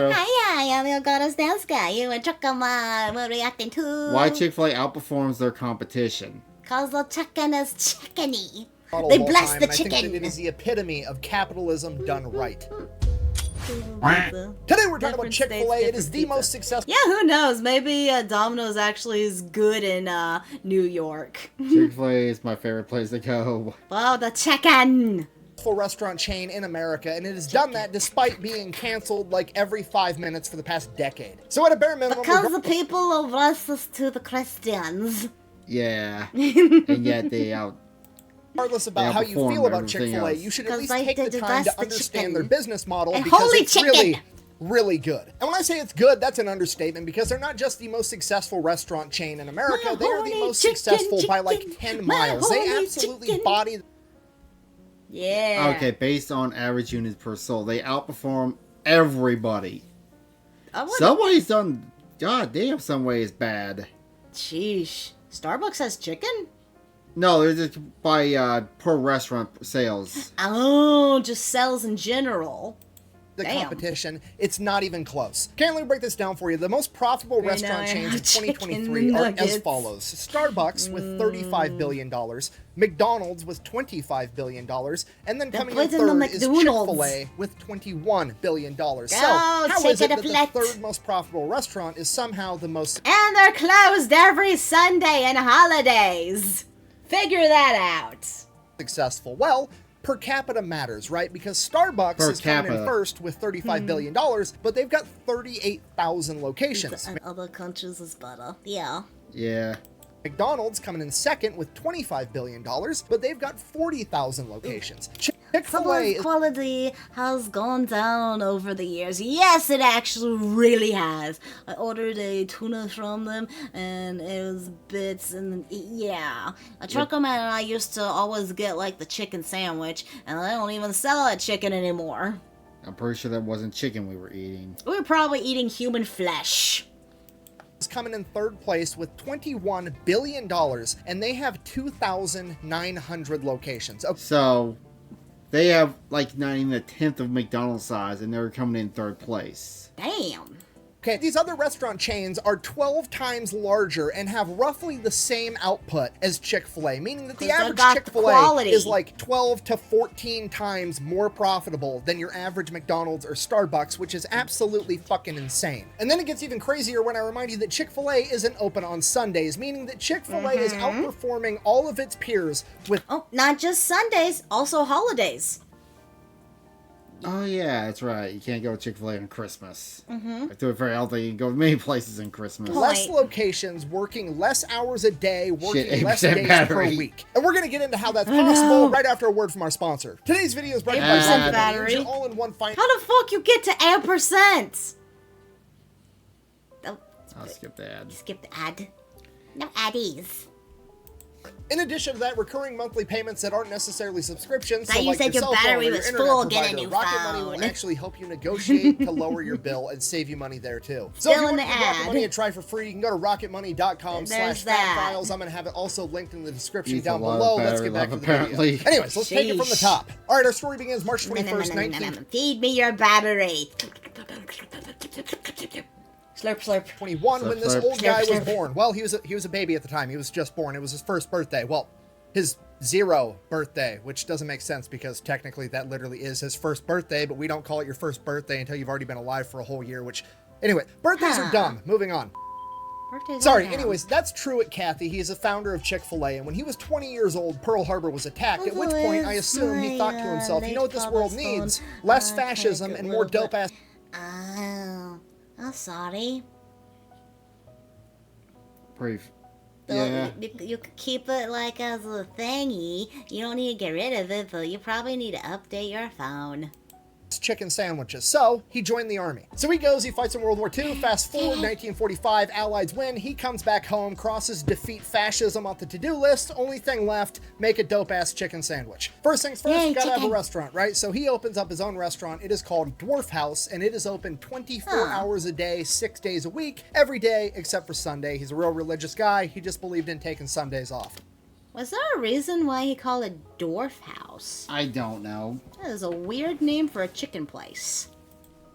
Hi, I'm your goddess Nelska. You and Chocoma were reacting to... Why Chick-fil-A outperforms their competition? Cause the chicken is chickeny. Model They of all bless time, the and I think that chicken. it is the epitome of capitalism done right. Today we're talking about Chick-fil-A. It is the most successful Yeah, who knows? Maybe Domino's actually is good in New York. Chick-fil-A is my favorite place to go. Wow, the chicken. restaurant chain in America, and it has done that despite being canceled like every 5 minutes for the past decade. So at a bare minimum, Because the people are racist to the Christians. Yeah, and yet they out. regardless about how you outperform feel about everything Chick-fil-A, else. you should at 'Cause least they take the did time the to understand chicken. their business model And because holy it's chicken! really good. And when I say it's good, that's an understatement because they're not just the most successful restaurant chain in America, My they are the holy most chicken, successful by like chicken. 10 My miles. They holy absolutely chicken. body Yeah. Okay, based on average units per soul, they outperform everybody. Subway's done. God damn, Subway is bad. Sheesh. Starbucks has chicken? No, they're just by per restaurant sales. Oh, just sales in general. the Damn. competition, it's not even close. Okay, let me break this down for you. The most profitable Right restaurant now I chains have of 2023 chicken are as nuggets. follows. Starbucks with $35 billion, McDonald's with $25 billion, and then They're coming in putting the third is McDonald's. Chick-fil-A with $21 billion. So, Oh, how is it take it that a the plate. third most profitable restaurant is somehow the most And they're closed every Sunday and holidays. Figure that out. successful? Well, per capita matters, right? Because Starbucks Per is coming in capita. first with $35 billion, but they've got 38,000 locations. In other countries is better. Yeah. Yeah. McDonald's coming in second with $25 billion, but they've got 40,000 locations. Chick-fil-A Subway's is quality has gone down over the years. Yes, it actually really has. I ordered a tuna from them, and it was bits, and yeah. A trucker man and I used to always get like the chicken sandwich, and they don't even sell that chicken anymore. I'm pretty sure that wasn't chicken we were eating. We were probably eating human flesh. coming in third place with $21 billion, and they have 2,900 locations. Okay. So, they have like not even a tenth of McDonald's size, and they're coming in third place. Damn. Okay, these other restaurant chains are 12 times larger and have roughly the same output as Chick-fil-A, meaning that the 'Cause they average got the Chick-fil-A quality. is like 12 to 14 times more profitable than your average McDonald's or Starbucks, which is absolutely fucking insane. And then it gets even crazier when I remind you that Chick-fil-A isn't open on Sundays, meaning that Chick-fil-A is outperforming all of its peers with Oh, not just Sundays, also holidays. Oh yeah, that's right. You can't go to Chick-fil-A on Christmas. I do it very healthy. You can go to many places in Christmas. less Point. locations, working less hours a day, working 8% less days per battery. week. And we're going to get into how that's know. possible right after a word from our sponsor. Today's video is brought to you by 8% Rocket battery. Money, your all-in-one finance. How the fuck you get to 8%? Oh, I'll skip the ad. skip the ad. No addies. In addition to that, recurring monthly payments that aren't necessarily subscriptions. Thought So you like said your your cell phone battery or your was internet full, get a provider, new Rocket Money will phone. actually help you negotiate to lower your bill and save you money there too. So Still if you in want to the give Rocket ad. Money a try for free, you can go to There's that. rocketmoney.com/fatfiles. I'm going to have it also linked in the description Use a down lot of below. Let's battery get back to life, the video. apparently. Anyways, let's take it from the Sheesh. top. All right, our story begins March 21st, 19... Feed me your battery. Slurp, slurp. 21 when this Slurp, slurp. old guy Slurp, was slurp. born. Well, he was a baby at the time. He was just born. It was his first birthday. Well, his 0 birthday, which doesn't make sense because technically that literally is his first birthday, but we don't call it your first birthday until you've already been alive for a whole year, which anyway, birthdays are Huh. dumb. Moving on. Birthdays Sorry, are down. anyways, that's Truett Cathy. He is a founder of Chick-fil-A, and when he was 20 years old, Pearl Harbor was attacked, at which point I assume he thought to himself, you know what this world needs? Less fascism and more dope-ass... Oh, I'm sorry. Pretty. So Yeah. you could keep it like as a thingy. You don't need to get rid of it, but you probably need to update your phone. chicken sandwiches. So he joined the army. So he goes, he fights in World War II. Fast forward, 1945, Allies win. He comes back home, crosses defeat fascism off the to-do list. Only thing left, make a dope-ass chicken sandwich. First things first, Yay, you gotta have a chicken. restaurant, right? So he opens up his own restaurant. It is called Dwarf House, and it is open 24 hours a day, 6 days a week, every day except for Sunday. He's a real religious guy. He just believed in taking Sundays off. Was there a reason why he called it Dwarf House? I don't know. That is a weird name for a chicken place.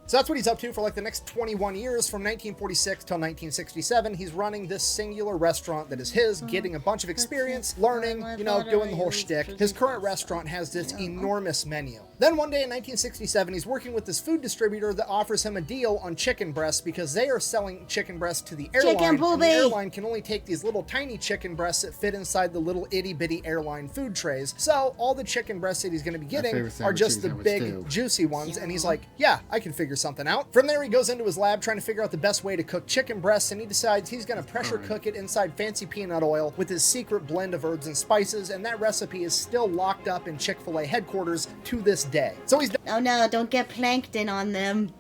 So that's what he's up to for like the next 21 years, from 1946 till 1967. He's running this singular restaurant that is his, getting a bunch of experience, learning, you know, doing the whole shtick. His current restaurant has this enormous menu. Then one day in 1967, he's working with this food distributor that offers him a deal on chicken breasts because they are selling chicken breasts to the airline. And the airline can only take these little tiny chicken breasts that fit inside the little itty bitty airline food trays. So all the chicken breasts that he's going to be getting are just the big juicy ones. And he's like, yeah, I can figure something out. From there, he goes into his lab trying to figure out the best way to cook chicken breasts, and he decides he's going to pressure cook it inside fancy peanut oil with his secret blend of herbs and spices, and that recipe is still locked up in Chick-fil-A headquarters to this day. So he's Oh no, don't get plankton on them.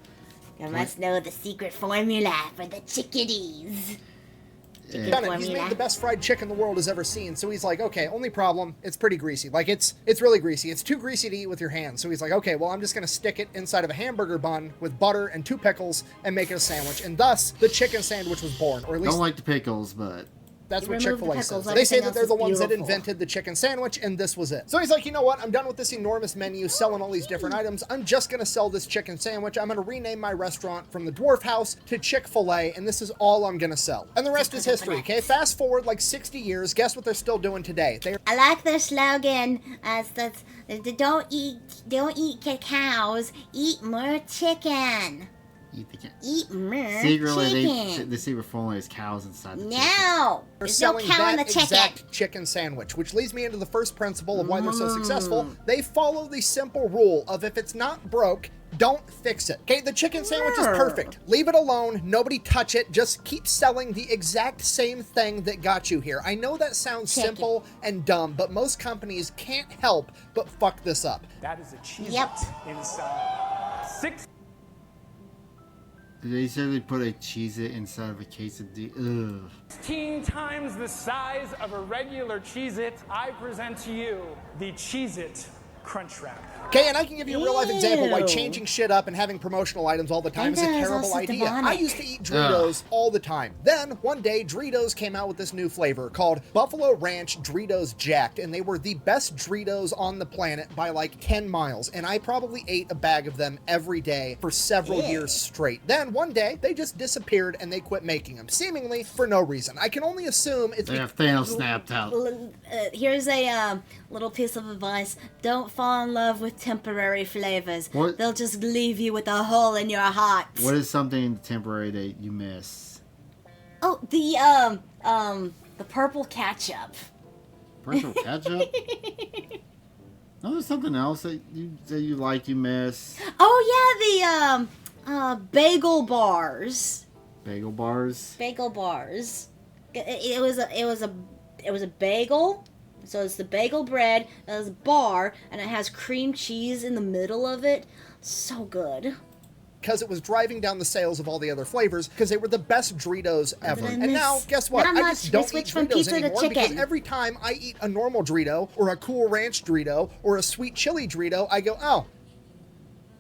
You must know the secret formula for the chickadees. done it. He's made the best fried chicken the world has ever seen. So he's like, okay, only problem, it's pretty greasy. Like, it's really greasy. It's too greasy to eat with your hands. So he's like, okay, well, I'm just going to stick it inside of a hamburger bun with butter and 2 pickles and make it a sandwich. And thus, the chicken sandwich was born. Or at least... Don't like the pickles, but... That's what Chick-fil-A says. They say that they're the ones that invented the chicken sandwich, and this was it. So he's like, you know what? I'm done with this enormous menu, selling all these different items. I'm just going to sell this chicken sandwich. I'm going to rename my restaurant from the Dwarf House to Chick-fil-A, and this is all I'm going to sell. And the rest is history, okay? Fast forward like 60 years. Guess what they're still doing today? I like their slogan as that's don't eat cows, eat more chicken. Eat more chicken. The secret formula is cows inside the chicken. No! They're There's no selling cow in the that chicken. exact chicken sandwich, which leads me into the first principle of why they're so successful. They follow the simple rule of if it's not broke, don't fix it. Okay, the chicken sandwich is perfect. Leave it alone. Nobody touch it. Just keep selling the exact same thing that got you here. I know that sounds simple and dumb, but most companies can't help but fuck this up. That is a cheese inside. 6. They said they put a Cheez-It inside of a quesadilla. Ugh. 16 times the size of a regular Cheez-It, I present to you the Cheez-It Crunch Wrap. Okay, and I can give you a real life example why changing shit up and having promotional items all the time is a terrible idea. I used to eat Doritos all the time. Then, one day, Doritos came out with this new flavor called Buffalo Ranch Doritos Jacked, and they were the best Doritos on the planet by like 10 miles, and I probably ate a bag of them every day for several years straight. Then, one day, they just disappeared and they quit making them, seemingly for no reason. I can only assume it's... They have Thanos snapped out. Here's a little piece of advice. Don't fall in love with temporary flavors. What? They'll just leave you with a hole in your heart. What is something temporary that you miss? Oh, the purple ketchup. Purple ketchup? No, there's something else that you like, you miss. Oh yeah, the bagel bars. Bagel bars? Bagel bars. It was a bagel. So it's the bagel bread, it has a bar, and it has cream cheese in the middle of it. So good. Because it was driving down the sales of all the other flavors, because they were the best Doritos ever. And now, guess what? I just don't eat Doritos anymore, because every time I eat a normal Dorito, or a Cool Ranch Dorito, or a sweet chili Dorito, I go, oh,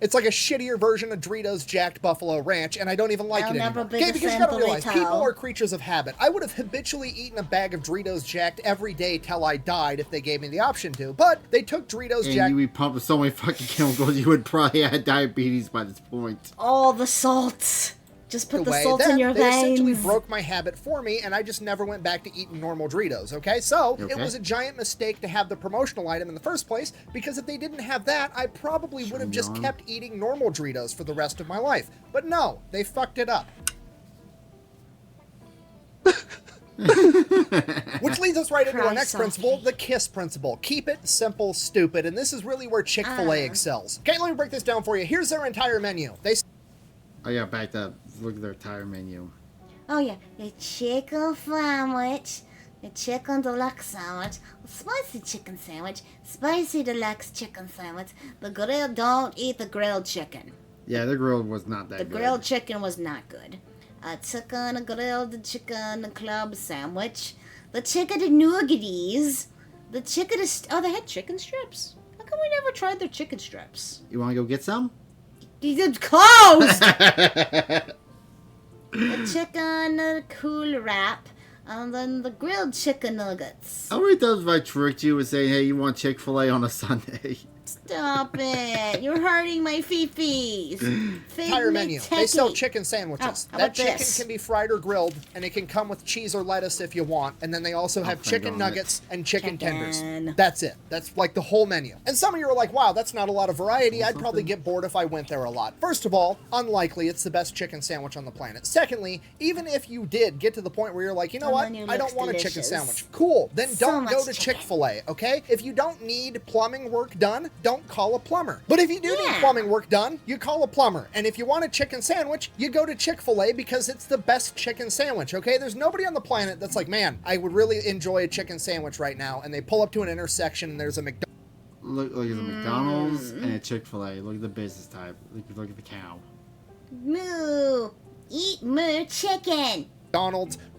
it's like a shittier version of Doritos Jacked Buffalo Ranch, and I don't even like it anymore. Okay, because you gotta realize, people are creatures of habit. I would have habitually eaten a bag of Doritos Jacked every day till I died if they gave me the option to, but they took Doritos Jacked... And you eat pumped with so many fucking chemicals, you would probably have diabetes by this point. All the salt. Just put the salt in your veins. They essentially broke my habit for me, and I just never went back to eating normal Doritos, okay? So, it was a giant mistake to have the promotional item in the first place, because if they didn't have that, I probably would have just kept eating normal Doritos for the rest of my life. But no, they fucked it up. Which leads us right into our next principle, the KISS principle. Keep it simple, stupid, and this is really where Chick-fil-A excels. Okay, let me break this down for you. Here's their entire menu. Oh yeah, back up. Look at their entire menu. Oh yeah, the chicken sandwich, the chicken deluxe sandwich, spicy chicken sandwich, spicy deluxe chicken sandwich. The grilled, don't eat the grilled chicken. Yeah, the grilled was not that good. The grilled chicken was not good. Chicken grilled chicken club sandwich, the chicken nougaties, the chicken oh, they had chicken strips. How come we never tried their chicken strips? You want to go get some? It's closed! The chicken cool wrap, and then the grilled chicken nuggets. How many times have I tricked you with saying, hey, you want Chick-fil-A on a Sunday? Stop it. You're hurting my fifis. Entire menu. They sell chicken sandwiches. Oh, how that about chicken this? can be fried or grilled, and it can come with cheese or lettuce if you want. And then they also have think chicken on nuggets and chicken tenders. Chicken. That's it. That's like the whole menu. And some of you are like, wow, that's not a lot of variety. I'd probably get bored if I went there a lot. First of all, unlikely. It's the best chicken sandwich on the planet. Secondly, even if you did get to the point where you're like, you know The what? menu I don't looks want a chicken delicious. sandwich. Cool. Then So don't go much to chicken. Chick-fil-A, okay? If you don't need plumbing work done, don't call a plumber. But if you do need Yeah. plumbing work done, you call a plumber. And if you want a chicken sandwich, you go to Chick-fil-A because it's the best chicken sandwich, okay? There's nobody on the planet that's like, man, I would really enjoy a chicken sandwich right now. And they pull up to an intersection and there's a McDonald's. Look at the McDonald's and a Chick-fil-A. Look at the business type. Look at the cow. Moo. Eat more chicken.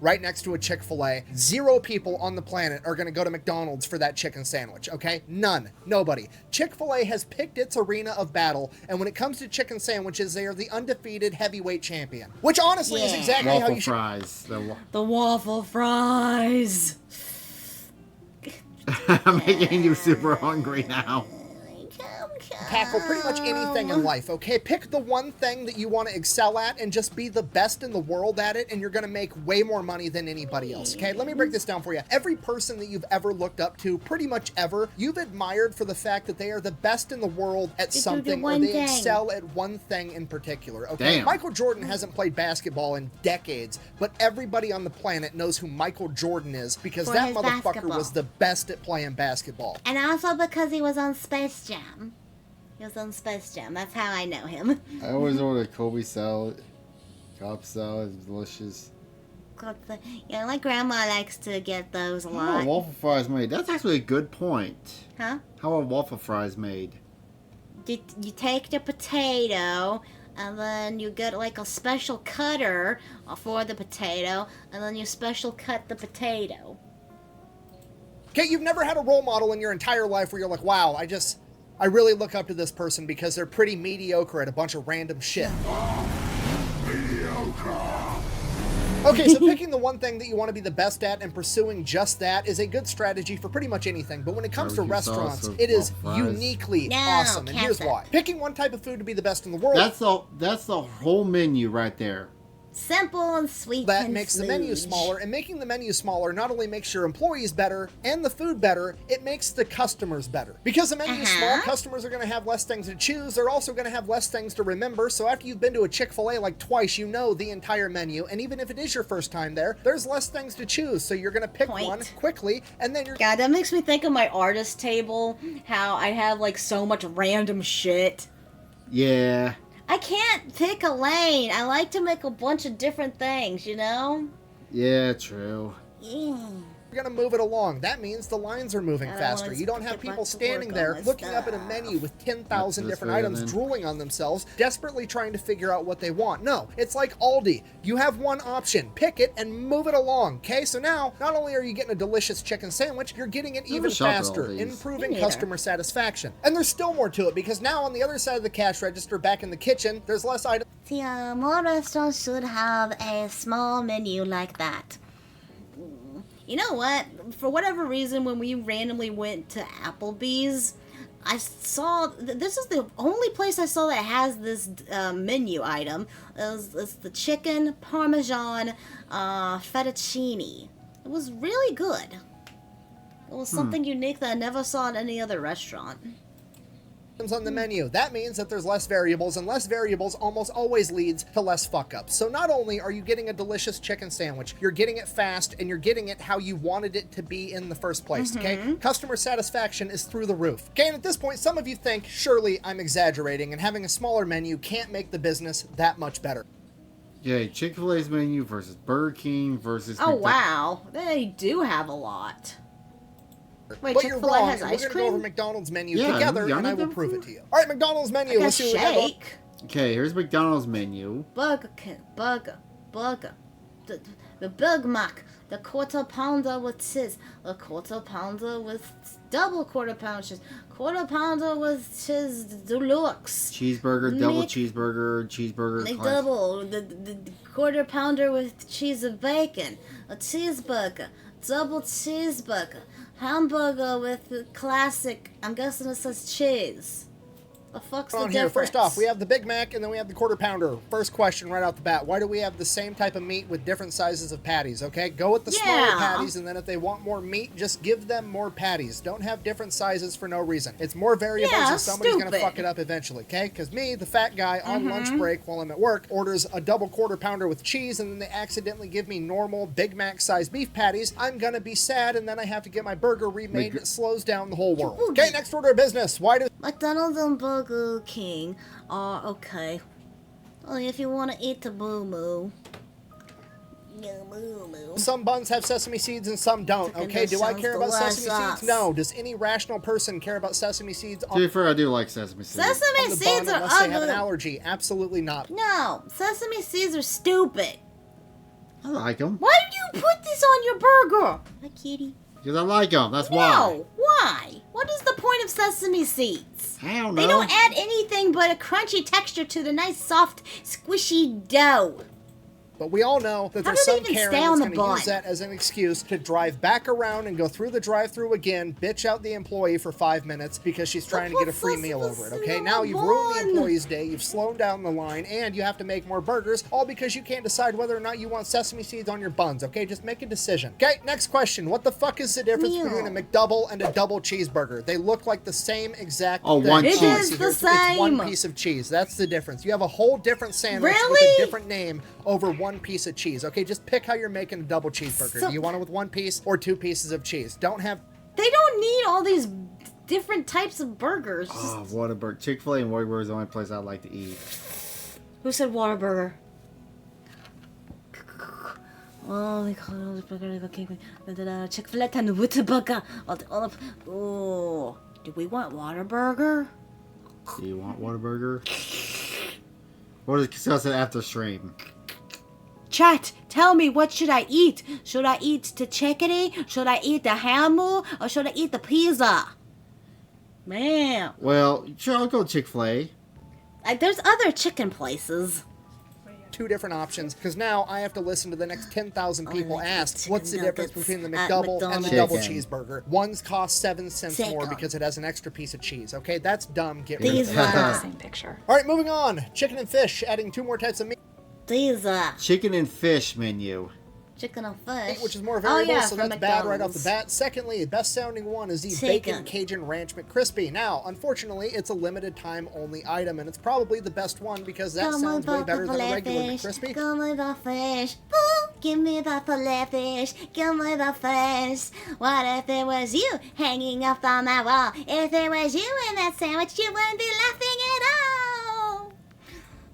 Right next to a Chick-fil-A. 0 people on the planet are going to go to McDonald's for that chicken sandwich, okay? None. Nobody. Chick-fil-A has picked its arena of battle, and when it comes to chicken sandwiches, they are the undefeated heavyweight champion. Which honestly is Yeah. exactly how Waffle you should... fries. The waffle fries. I'm making you super hungry now. Tackle pretty much anything in life, okay? Pick the one thing that you want to excel at and just be the best in the world at it, and you're going to make way more money than anybody else, okay? Let me break this down for you. Every person that you've ever looked up to, pretty much ever, you've admired for the fact that they are the best in the world at do the something, or one they thing. excel at one thing in particular, okay? Damn. Michael Jordan hasn't played basketball in decades, but everybody on the planet knows who Michael Jordan is because For that his motherfucker basketball. was the best at playing basketball. And also because he was on Space Jam. He was on Space Jam. That's how I know him. I always order Kobe salad. Cobb salad is delicious. Yeah, my grandma likes to get those a How are lot. waffle fries made? That's actually a good point. Huh? How are waffle fries made? You take the potato, and then you get like a special cutter for the potato, and then you special cut the potato. Okay, you've never had a role model in your entire life where you're like, wow, I really look up to this person because they're pretty mediocre at a bunch of random shit. Okay, so picking the one thing that you want to be the best at and pursuing just that is a good strategy for pretty much anything. But when it comes to Barbecue sauce restaurants, with it is waffle fries. uniquely No, awesome. And here's cancel. why. Picking one type of food to be the best in the world, That's the whole menu right there. Simple and sweet that and makes the menu smooth. smaller, and making the menu smaller not only makes your employees better and the food better, it makes the customers better. Because the menu is small, customers are going to have less things to choose. They're also going to have less things to remember. So after you've been to a Chick-fil-A like twice, you know the entire menu, and even if it is your first time there, there's less things to choose. So you're going to pick Point. one quickly, and then you're God, that makes me think of my artist table. How I have like so much random shit. Yeah. I can't pick a lane. I like to make a bunch of different things, you know? Yeah, true. Yeah. going to move it along. That means the lines are moving I don't faster. want You don't to have get people back to standing work there on my looking up at a stuff. menu with 10,000 That's different right, items, then. drooling on themselves, desperately trying to figure out what they want. No, it's like Aldi. You have one option. Pick it and move it along, okay? So now, not only are you getting a delicious chicken sandwich, you're getting it Never even shop at faster, Aldi's. improving Me neither. customer satisfaction. And there's still more to it, because now on the other side of the cash register, back in the kitchen, there's less items See, more restaurants should have a small menu like that. You know what? For whatever reason, when we randomly went to Applebee's, I saw this is the only place I saw that has this menu item. It's the chicken parmesan fettuccine. It was really good. It was something unique that I never saw at any other restaurant. on the menu. That means that there's less variables, and less variables almost always leads to less fuck-ups. So not only are you getting a delicious chicken sandwich, you're getting it fast, and you're getting it how you wanted it to be in the first place, okay? Customer satisfaction is through the roof. Okay, and at this point, some of you think, surely I'm exaggerating, and having a smaller menu can't make the business that much better. Yeah, Chick-fil-A's menu versus Burger King versus Oh McDonald's. wow, they do have a lot. Wait, But you're Chick-fil-A wrong, has and we're ice going to go over cream? McDonald's menu Yeah, together, you and I want will them prove for? it to you. All right, McDonald's menu. Like a Let's see what we got going. shake. Okay, here's McDonald's menu. Burger King, burger. The Big Mac, the quarter pounder with cheese, the quarter pounder with double quarter pound cheese, quarter pounder with cheese deluxe, Cheeseburger, double Mc- cheeseburger, like class- double, the quarter pounder with cheese and bacon, a cheeseburger, double cheeseburger, hamburger with classic. I'm guessing it says cheese. The fuck's the On difference? here, first off, we have the Big Mac and then we have the Quarter Pounder. First question right out the bat: why do we have the same type of meat with different sizes of patties? Okay, go with the smaller Yeah. patties, and then if they want more meat, just give them more patties. Don't have different sizes for no reason. It's more variables, Yeah, and somebody's gonna stupid. fuck it up eventually. Okay, because me, the fat guy on lunch break while I'm at work, orders a double Quarter Pounder with cheese, and then they accidentally give me normal Big Mac sized beef patties. I'm gonna be sad, and then I have to get my burger remade. It slows down the whole world. Okay, next order of business. Why do McDonald's and Burger King are okay. Only if you want to eat the moo moo. Yeah, moo moo. some buns have sesame seeds and some don't? Chicken Okay, do I sounds care about sesame delicious. seeds? No. Does any rational person care about sesame seeds To on be fair, I do like sesame seeds. Sesame the seeds bun are unless they have an ugly. allergy? Absolutely not. No, sesame seeds are stupid. I like them. Why did you put this on your burger? Hi, kitty. Because I like them. That's why. No, why? What is the point of sesame seeds? I don't know. They don't add anything but a crunchy texture to the nice, soft, squishy dough. But we all know that How there's do they some even Karen stay that's on the going to bun? use that as an excuse to drive back around and go through the drive-thru again, bitch out the employee for 5 minutes because she's trying to get a free meal over it, okay? Now you've ruined the employee's day, you've slowed down the line, and you have to make more burgers, all because you can't decide whether or not you want sesame seeds on your buns, okay? Just make a decision. Okay, next question. What the fuck is the difference Meal. between a McDouble and a double cheeseburger? They look like the same exact Oh, thing. one It cheese. is the It's one same. piece of cheese. That's the difference. You have a whole different sandwich with Really? a different name over one piece of cheese. Okay, just pick how you're making a double cheeseburger. So- Do you want it with one piece or 2 pieces of cheese? Don't have They don't need all these different types of burgers. Oh, Whataburger. Chick-fil-A and Whataburger is the only place I like to eat. Who said Whataburger? Oh, they call it Whataburger. Chick-fil-A and Whataburger. Oh, do we want Whataburger? Do you want Whataburger? Or discuss it after stream. Chat, tell me, what should I eat? Should I eat the chickadee? Should I eat the hammer? Or should I eat the pizza? Man, Well, sure, I'll go Chick-fil-A. there's other chicken places. 2 different options because now I have to listen to the next 10,000 people like ask chicken what's the difference nuggets between the at McDouble and the McDonald's. double Chicken. cheeseburger. One's cost 7 cents more Chicken. because it has an extra piece of cheese. Okay, that's dumb. Get rid of These it. are, Same picture. All right, moving on. Chicken and fish, adding 2 more types of meat, these are Chicken and fish menu. chicken and fish. which is more variable, so from that's bad right off the McDonald's. bat. Secondly, the best sounding one is the Chicken. Bacon Cajun Ranch McCrispy. Now, unfortunately, it's a limited time only item, and it's probably the best one because that Come sounds on, way better than a filet regular fish. McCrispy. Give me the fish. Ooh, give me the filet fish. Give me the fish. What if it was you hanging up on that wall? If it was you in that sandwich, you wouldn't be laughing at all.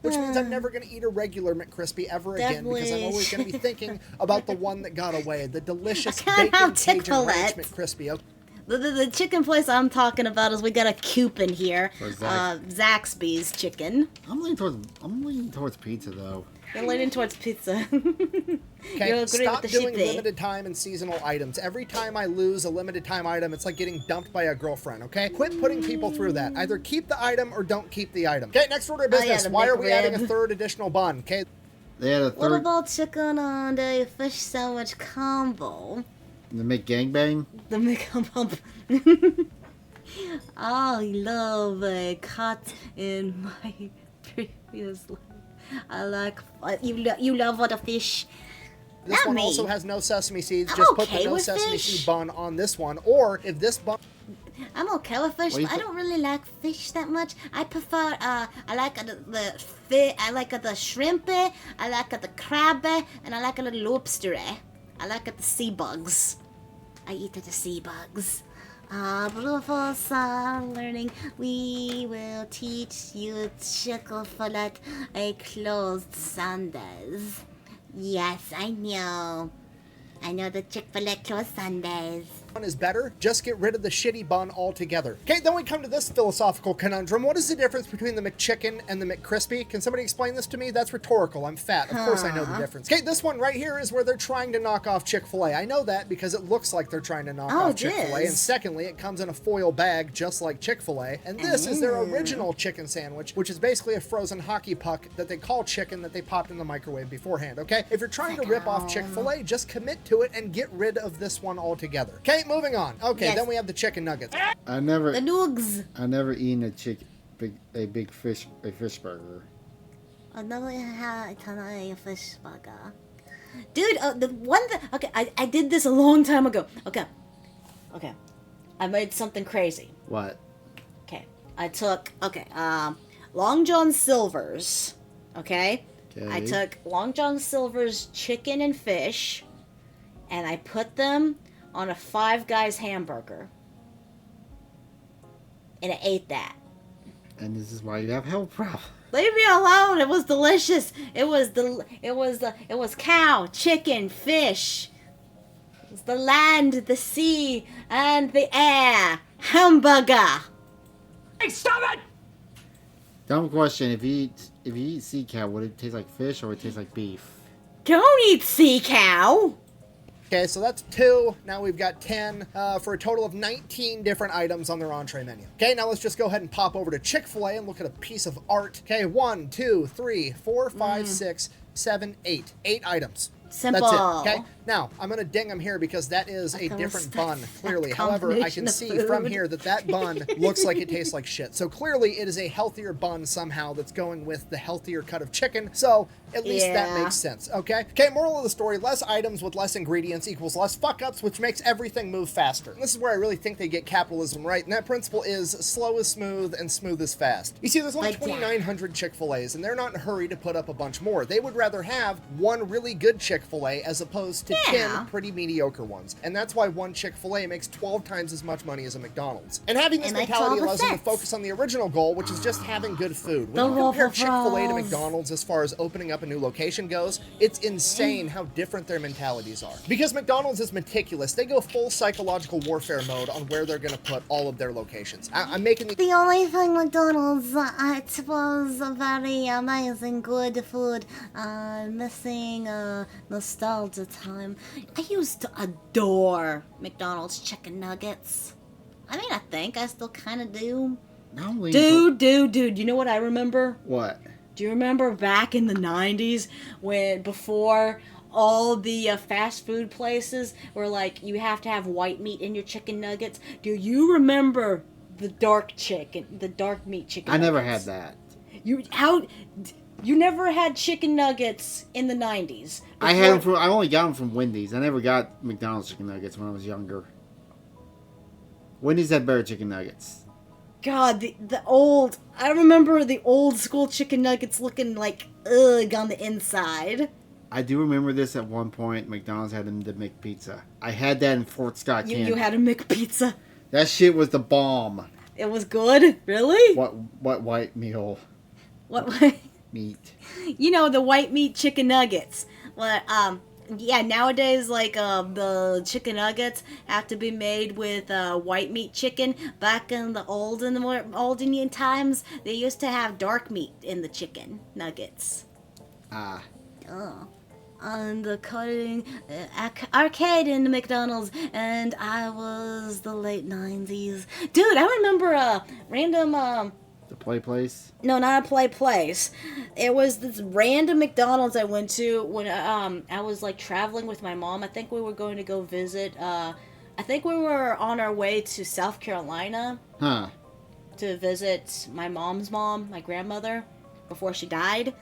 Which means I'm never going to eat a regular McCrispy ever again because I'm always going to be thinking about the one that got away, the delicious I can't Bacon have Cajun Chick-fil-A. Ranch McCrispy. Okay. The chicken place I'm talking about is we got a coupon here. For Zax. Zaxby's chicken. I'm leaning towards pizza though. You're leaning towards pizza. Okay, You'll agree stop with the doing shitty. limited time and seasonal items. Every time I lose a limited time item, it's like getting dumped by a girlfriend, okay? Quit putting people through that. Either keep the item or don't keep the item. Okay, next order of Oh, yeah, business. the Why are we McRib. adding a 3rd additional bun? Okay, They had a What third. about chicken on the fish sandwich combo? The McGangbang. The McCump. I love a cat in my previous life. I like you love what a fish. this Not one me. also has no sesame seeds. I'm Just put okay the no with sesame fish. seed bun on this one. Or if this bun I'm okay with fish, What do you but I don't really like fish that much. I prefer I like the fish. I like the shrimp. I like the crab, and I like the lobster. I like the sea bugs. I eat the sea bugs. Beautiful son learning, we will teach you Chick-fil-A a closed Sundays. Yes, I know. I know the Chick-fil-A closed Sundays. is better, just get rid of the shitty bun altogether. Okay, then we come to this philosophical conundrum. What is the difference between the McChicken and the McCrispy? Can somebody explain this to me? That's rhetorical. I'm fat. Of course I know the difference. Okay, this one right here is where they're trying to knock off Chick-fil-A. I know that because it looks like they're trying to knock Oh, off it Chick-fil-A. is. And secondly, it comes in a foil bag just like Chick-fil-A. And this is their original chicken sandwich, which is basically a frozen hockey puck that they call chicken that they popped in the microwave beforehand, okay? If you're trying to rip off Chick-fil-A, just commit to it and get rid of this one altogether. Okay, right, moving on. Okay, Yes. then we have the chicken nuggets. I never The noogs. eaten a big fish burger. I never had a fish burger. Dude, the one that... Okay, I did this a long time ago. Okay. I made something crazy. What? Okay. I took... Okay, Long John Silver's. Okay? Okay. I took Long John Silver's chicken and fish, and I put them on a Five Guys hamburger. And I ate that. And this is why you have health problems. Leave me alone. It was delicious. It was cow, chicken, fish. It was the land, the sea, and the air. Hamburger. Hey, stop it! Dumb question. If you eat sea cow, would it taste like fish or would it taste like beef? Don't eat sea cow. Okay, so that's 2. Now we've got 10 for a total of 19 different items on their entree menu. Okay, now let's just go ahead and pop over to Chick-fil-A and look at a piece of art. Okay, 1, 2, 3, 4, 5, 6, 7, 8. 8 items. Simple. That's it. Okay. Now I'm gonna ding them here because that is a Like different a bun. Clearly, however, I combination can of see from food. here that bun looks like it tastes like shit. So clearly, it is a healthier bun somehow that's going with the healthier cut of chicken. So at least that Yeah. makes sense. Okay. Okay. Moral of the story: less items with less ingredients equals less fuck ups, which makes everything move faster. And this is where I really think they get capitalism right, and that principle is slow is smooth and smooth is fast. You see, there's only Like that. 2,900 Chick-fil-A's, and they're not in a hurry to put up a bunch more. They would rather have one really good Chick-fil-A as opposed to Yeah. 10 pretty mediocre ones. And that's why one Chick-fil-A makes 12 times as much money as a McDonald's. And having this It makes mentality all the allows them to sense. focus on the original goal, which is just having good food. The When you compare waffle Chick-fil-A to fries. McDonald's as far as opening up a new location goes, it's insane how different their mentalities are. Because McDonald's is meticulous, they go full psychological warfare mode on where they're going to put all of their locations. I'm making the The only thing McDonald's, it was a very amazing, good food. Missing nostalgia time. I used to adore McDonald's chicken nuggets. I mean, I think I still kind of do. Not only Dude, you know what I remember? What? Do you remember back in the 90s when, before all the fast food places were like, you have to have white meat in your chicken nuggets? Do you remember the dark meat chicken I never had nuggets? that. You never had chicken nuggets in the 90s? I had them from. I only got them from Wendy's. I never got McDonald's chicken nuggets when I was younger. Wendy's had better chicken nuggets. God, I remember the old school chicken nuggets looking like ugh on the inside. I do remember this at one point. McDonald's had them the McPizza. I had that in Fort Scott, You Kansas. had a McPizza. That shit was the bomb. It was good? Really? What white meal What? meat? You know, the white meat chicken nuggets. Well, yeah, nowadays, like, the chicken nuggets have to be made with white meat chicken. Back in the olden times, they used to have dark meat in the chicken nuggets. Ah. On the cutting arcade in the McDonald's, and I was the late 90s. Dude, I remember a random, The play place? no, not a place. It was this random McDonald's I went to when I was like traveling with my mom. I think we were going to go visit. I think we were on our way to South Carolina Huh. to visit my mom's mom, my grandmother, before she died.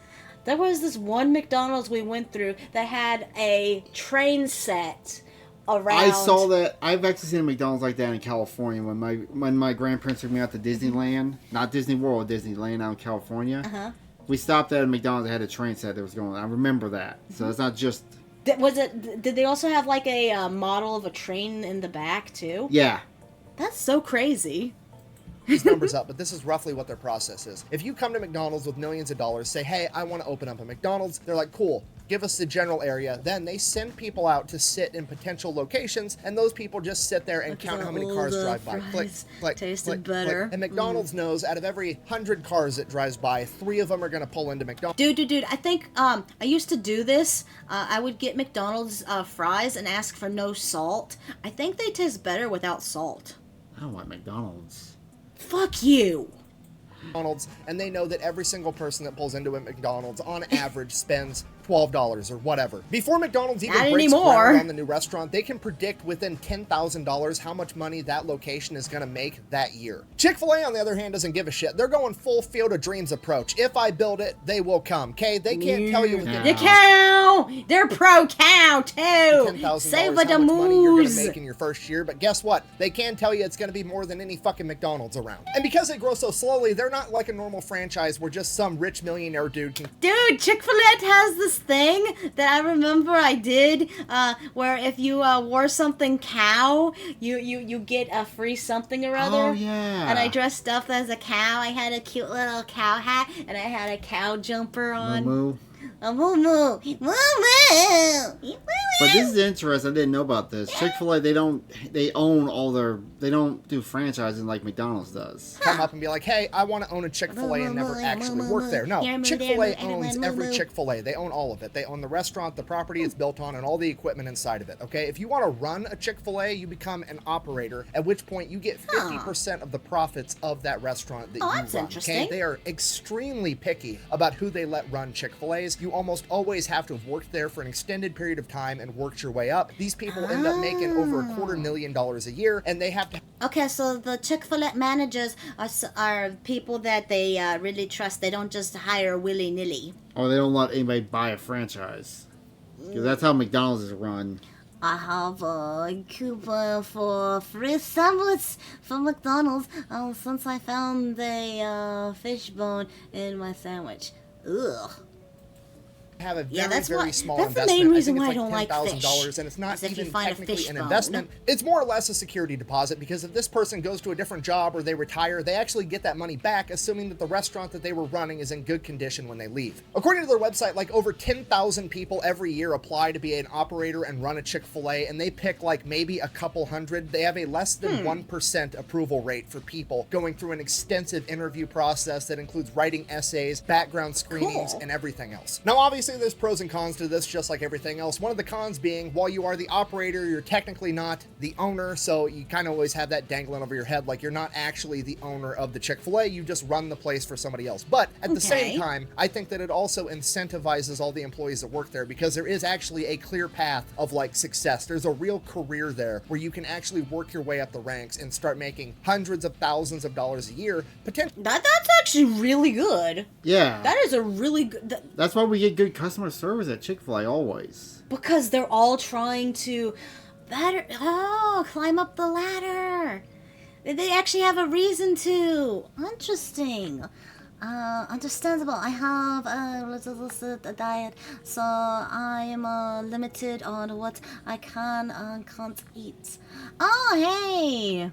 There was this one McDonald's we went through that had a train set around. I saw that. I've actually seen a McDonald's like that in California when my grandparents took me out to Disneyland, not Disney World, Disneyland out in California. Uh-huh. We stopped at a McDonald's that had a train set that was going. I remember that. So it's not just. Did they also have like a model of a train in the back too? Yeah. That's so crazy. these numbers up, but this is roughly what their process is. If you come to McDonald's with millions of dollars, say, hey, I want to open up a McDonald's, they're like, cool, give us the general area. Then they send people out to sit in potential locations, and those people just sit there and Look at count the how many cars old, drive by. Click, fries. click, Tasted click, better. click. And McDonald's knows out of every 100 cars that drives by, 3 of them are going to pull into McDonald's. Dude, I think, I used to do this. I would get McDonald's fries and ask for no salt. I think they taste better without salt. I don't want McDonald's. Fuck you. And they know that every single person that pulls into a McDonald's on average spends $12 or whatever. Before McDonald's even Not breaks anymore. ground on the new restaurant, they can predict within $10,000 how much money that location is going to make that year. Chick-fil-A, on the other hand, doesn't give a shit. They're going full Field of Dreams approach. If I build it, they will come, okay? They can't tell you within The cow! They're pro-cow, too! $10,000 Save how the much money you're going to moose! make in your first year, but guess what? They can tell you it's going to be more than any fucking McDonald's around. And because they grow so slowly, they're not like a normal franchise where just some rich millionaire dude can Dude, Chick-fil-A has this thing that I remember I did, where if you wore something cow, you get a free something or other. Oh, yeah. And I dressed up as a cow. I had a cute little cow hat, and I had a cow jumper on. Moo. A moo moo. Moo moo. But this is interesting. I didn't know about this. Chick-fil-A, they don't do franchising like McDonald's does. come up and be like, hey, I want to own a Chick-fil-A and never actually work there. No, Chick-fil-A owns every Chick-fil-A. They own all of it. They own the restaurant, the property it's built on, and all the equipment inside of it, okay? If you want to run a Chick-fil-A, you become an operator, at which point you get 50% of the profits of that restaurant that you that's run, interesting. okay? They are extremely picky about who they let run Chick-fil-A's. You almost always have to have worked there for an extended period of time and worked your way up. These people end up making over $250,000 a year, and they have to Okay, so the Chick-fil-A managers are people that they really trust. They don't just hire willy-nilly. Or they don't let anybody buy a franchise. Because that's how McDonald's is run. I have a coupon for free sandwich from McDonald's since I found a fish bone in my sandwich. Ugh. have a Yeah, very, that's very why- small that's the investment. main reason I why I think don't like it's like fish, $10,000, and it's not is if you even find a technically fish an bone. investment. It's more or less a security deposit, because if this person goes to a different job or they retire, they actually get that money back, assuming that the restaurant that they were running is in good condition when they leave. According to their website, like over 10,000 people every year apply to be an operator and run a Chick-fil-A, and they pick like maybe a couple hundred. They have a less than 1% approval rate for people going through an extensive interview process that includes writing essays, background screenings, Cool. and everything else. Now, obviously, there's pros and cons to this, just like everything else. One of the cons being, while you are the operator, you're technically not the owner, so you kind of always have that dangling over your head, like you're not actually the owner of the Chick-fil-A, you just run the place for somebody else. But at the same Okay. time, I think that it also incentivizes all the employees that work there, because there is actually a clear path of like success. There's a real career there where you can actually work your way up the ranks and start making hundreds of thousands of dollars a year, potentially. That's actually really good. Yeah. That is a really good... That's why we get good customer service at Chick-fil-A always. Because they're all trying to climb up the ladder. They actually have a reason to. Interesting. Understandable. I have a diet, so I am limited on what I can and can't eat. Oh, hey.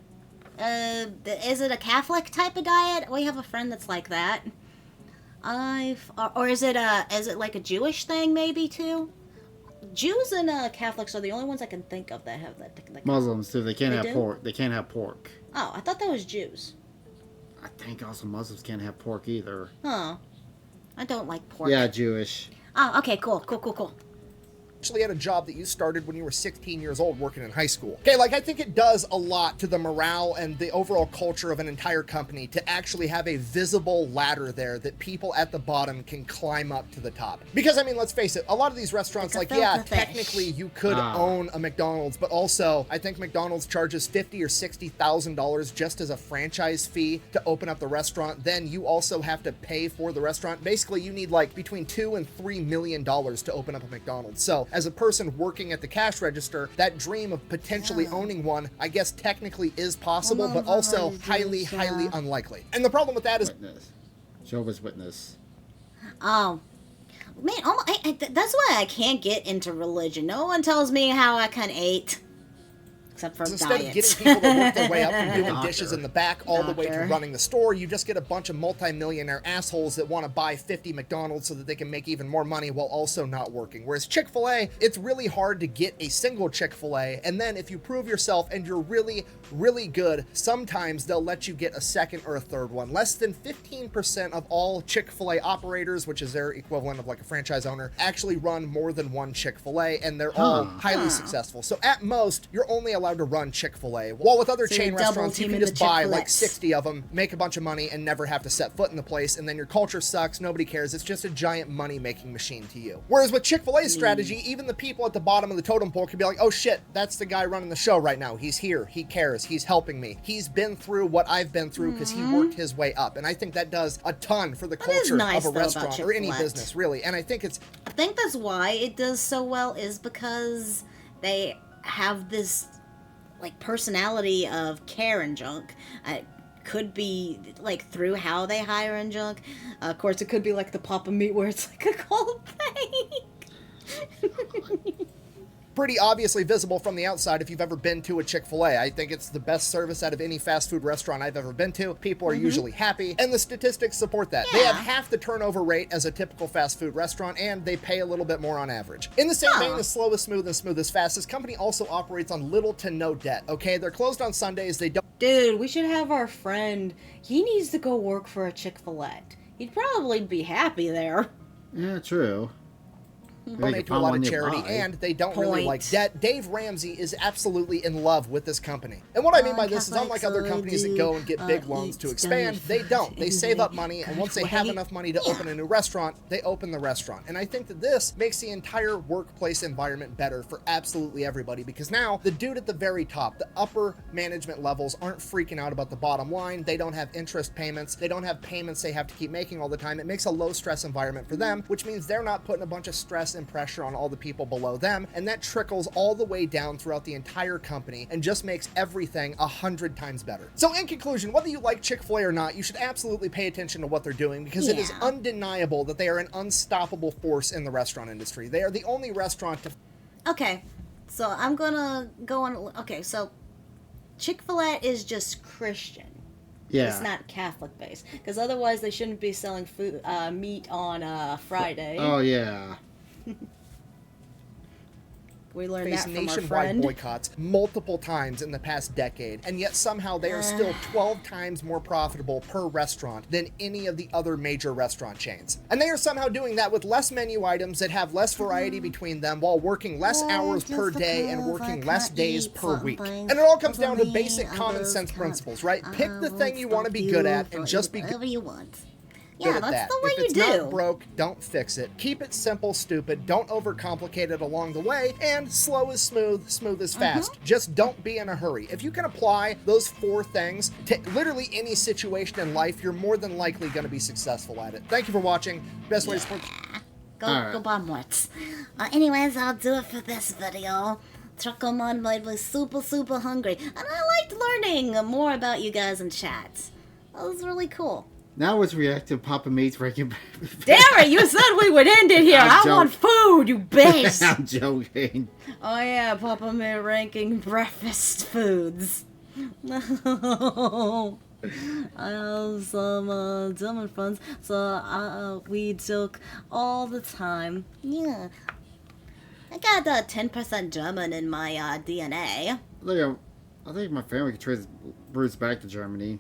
Is it a Catholic type of diet? We have a friend that's like that. Or is it like a Jewish thing maybe too? Jews and Catholics are the only ones I can think of that have that. Like, Muslims too. They can't They have do? pork. They can't have pork. oh, I thought that was Jews. I think also Muslims can't have pork either. Huh. I don't like pork. Yeah, Jewish. Oh, okay, cool. Actually had a job that you started when you were 16 years old working in high school. Okay, like I think it does a lot to the morale and the overall culture of an entire company to actually have a visible ladder there that people at the bottom can climb up to the top. Because I mean, let's face it, a lot of these restaurants, Like a like, yeah, filter fish. technically you could own a McDonald's, but also I think McDonald's charges $50,000 or $60,000 just as a franchise fee to open up the restaurant. Then you also have to pay for the restaurant. Basically, you need like between $2 and $3 million to open up a McDonald's. So as a person working at the cash register, that dream of potentially owning one, I guess technically is possible, but also highly, highly unlikely. And the problem with that is Witness. Jehovah's Witness. Oh. Man, that's why I can't get into religion. No one tells me how I can eat. Except for instead diets. of getting people to work their way up from doing Doctor. dishes in the back all the way to Doctor. running the store, you just get a bunch of multimillionaire assholes that want to buy 50 McDonald's so that they can make even more money while also not working. Whereas Chick-fil-A, it's really hard to get a single Chick-fil-A, and then if you prove yourself and you're really, really good, sometimes they'll let you get a second or a third one. Less than 15% of all Chick-fil-A operators, which is their equivalent of like a franchise owner, actually run more than one Chick-fil-A, and they're all highly successful. So at most, you're only allowed allowed to run Chick-fil-A. While with other So chain you're double restaurants, you can teaming just the buy like Chick-fil-A's. 60 of them, make a bunch of money, and never have to set foot in the place, and then your culture sucks, nobody cares, it's just a giant money-making machine to you. Whereas with Chick-fil-A's strategy, even the people at the bottom of the totem pole can be like, oh shit, that's the guy running the show right now. He's here, he cares, he's helping me. He's been through what I've been through because he worked his way up. And I think that does a ton for the That is culture nice, of a though, about restaurant or any Chick-fil-A. business, really. And I think it's I think that's why it does so well is because they have this like personality of care and junk. It could be like through how they hire and junk. Of course, it could be like the Papa Meat where it's like a cold thing. pretty obviously visible from the outside if you've ever been to a Chick-fil-A. I think it's the best service out of any fast food restaurant I've ever been to. People are usually happy, and the statistics support that. They have half the turnover rate as a typical fast food restaurant, and they pay a little bit more on average. In the same vein as Slow is Smooth and Smooth is Fast, this company also operates on little to no debt, okay? They're closed on Sundays, they don't Dude, we should have our friend. He needs to go work for a Chick-fil-A. He'd probably be happy there. Yeah, true. donate to a lot of charity, and they don't really Point. like debt. Dave Ramsey is absolutely in love with this company. And what I mean by this is, unlike other companies that go and get big loans to expand, they don't. They save up money, and once they have enough money to open a new restaurant, they open the restaurant. And I think that this makes the entire workplace environment better for absolutely everybody, because now the dude at the very top, the upper management levels, aren't freaking out about the bottom line. They don't have interest payments. They don't have payments they have to keep making all the time. It makes a low stress environment for them, which means they're not putting a bunch of stress and pressure on all the people below them, and that trickles all the way down throughout the entire company and just makes everything 100 times better. So in conclusion, whether you like Chick-fil-A or not, you should absolutely pay attention to what they're doing, because it is undeniable that they are an unstoppable force in the restaurant industry. They are the only restaurant to... Okay, so I'm gonna go on. Okay, so Chick-fil-A is just Christian. Yeah. It's not Catholic based, because otherwise they shouldn't be selling food, meat on Friday. Oh, yeah. We learned face that from our nationwide friend. boycotts multiple times in the past decade, and yet somehow they are still 12 times more profitable per restaurant than any of the other major restaurant chains. And they are somehow doing that with less menu items that have less variety between them, while working less hours per day and working less days per week. And it all comes down to basic common sense principles, right? Pick the thing you want to be good at and just be good. Whatever you want. Good Yeah, at that's that. the way If you it's do. not broke, don't fix it. Keep it simple, stupid. Don't overcomplicate it along the way. And slow is smooth, smooth is fast. Just don't be in a hurry. If you can apply those 4 things to literally any situation in life, you're more than likely going to be successful at it. Thank you for watching. Best way to support. Go bomb what? Anyways, I'll do it for this video. Trucklemon made me super hungry, and I liked learning more about you guys in chat. That was really cool. Now let's react to Papa Meat's Breaking Damn it, you said we would end it here. I'm I want food, you bitch. I'm joking. Oh yeah, Papa Made ranking breakfast foods. No. I have some German friends, so we joke all the time. Yeah. I got 10% German in my DNA. I think my family could trace its roots back to Germany.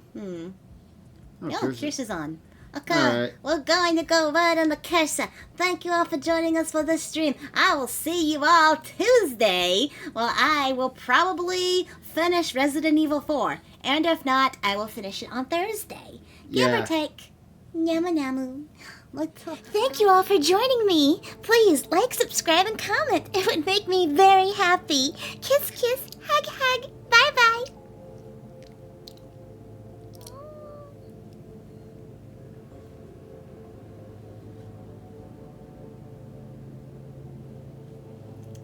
Oh, Yo, Kirsten. Kirsch is on. Okay, Alright. we're going to go right on the cursor. Thank you all for joining us for this stream. I will see you all Tuesday. Well, I will probably finish Resident Evil 4. And if not, I will finish it on Thursday. Give Yeah. or take. Yamu yamu. Thank you all for joining me. Please like, subscribe, and comment. It would make me very happy. Kiss, kiss.